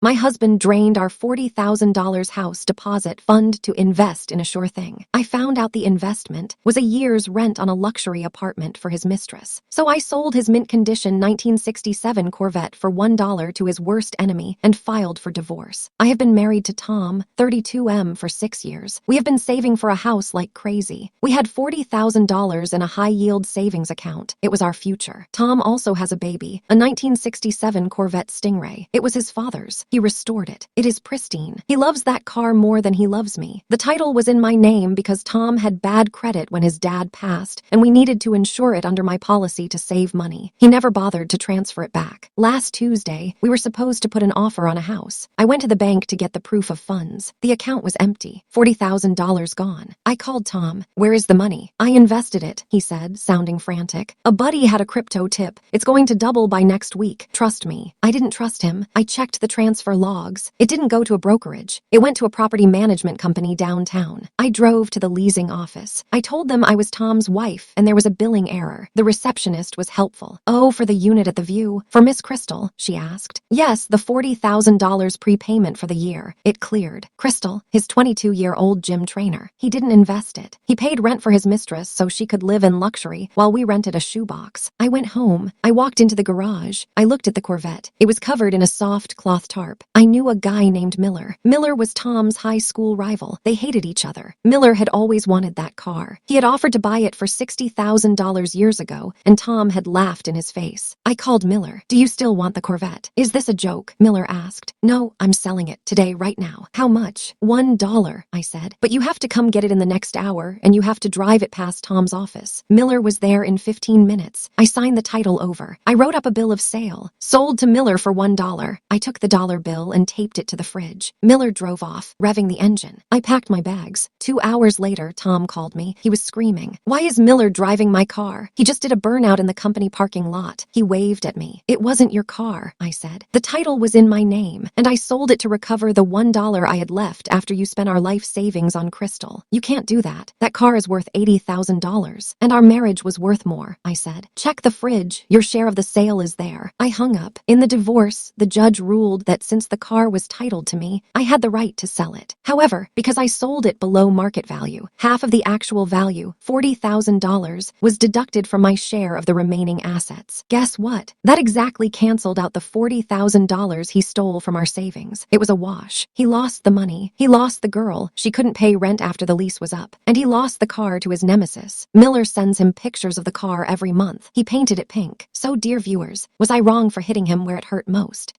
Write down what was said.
My husband drained our $40,000 house deposit fund to invest in a sure thing. I found out the investment was a year's rent on a luxury apartment for his mistress. So I sold his mint condition 1967 Corvette for $1 to his worst enemy and filed for divorce. I have been married to Tom, 32M, for 6 years. We have been saving for a house like crazy. We had $40,000 in a high-yield savings account. It was our future. Tom also has a baby, a 1967 Corvette Stingray. It was his father's. He restored it. It is pristine. He loves that car more than he loves me. The title was in my name because Tom had bad credit when his dad passed, and we needed to insure it under my policy to save money. He never bothered to transfer it back. Last Tuesday, we were supposed to put an offer on a house. I went to the bank to get the proof of funds. The account was empty. $40,000 gone. I called Tom. Where is the money? I invested it, he said, sounding frantic. A buddy had a crypto tip. It's going to double by next week. Trust me. I didn't trust him. I checked the transfer logs. It didn't go to a brokerage. It went to a property management company downtown. I drove to the leasing office. I told them I was Tom's wife and there was a billing error. The receptionist was helpful. Oh, for the unit at the View. For Miss Crystal, she asked. Yes, the $40,000 prepayment for the year. It cleared. Crystal, his 22-year-old gym trainer. He didn't invest it. He paid rent for his mistress so she could live in luxury while we rented a shoebox. I went home. I walked into the garage. I looked at the Corvette. It was covered in a soft cloth tarp. I knew a guy named Miller. Miller was Tom's high school rival. They hated each other. Miller had always wanted that car. He had offered to buy it for $60,000 years ago, and Tom had laughed in his face. I called Miller. Do you still want the Corvette? Is this a joke? Miller asked. No, I'm selling it today, right now. How much? $1, I said. But you have to come get it in the next hour, and you have to drive it past Tom's office. Miller was there in 15 minutes. I signed the title over. I wrote up a bill of sale. Sold to Miller for $1. I took the dollar bill and taped it to the fridge. Miller drove off, revving the engine. I packed my bags. 2 hours later, Tom called me. He was screaming. Why is Miller driving my car? He just did a burnout in the company parking lot. He waved at me. It wasn't your car, I said. The title was in my name, and I sold it to recover the $1 I had left after you spent our life savings on Crystal. You can't do that. That car is worth $80,000, and our marriage was worth more, I said. Check the fridge. Your share of the sale is there. I hung up. In the divorce, the judge ruled that since the car was titled to me, I had the right to sell it. However, because I sold it below market value, half of the actual value, $40,000, was deducted from my share of the remaining assets. Guess what? That exactly canceled out the $40,000 he stole from our savings. It was a wash. He lost the money. He lost the girl. She couldn't pay rent after the lease was up. And he lost the car to his nemesis. Miller sends him pictures of the car every month. He painted it pink. So, dear viewers, was I wrong for hitting him where it hurt most?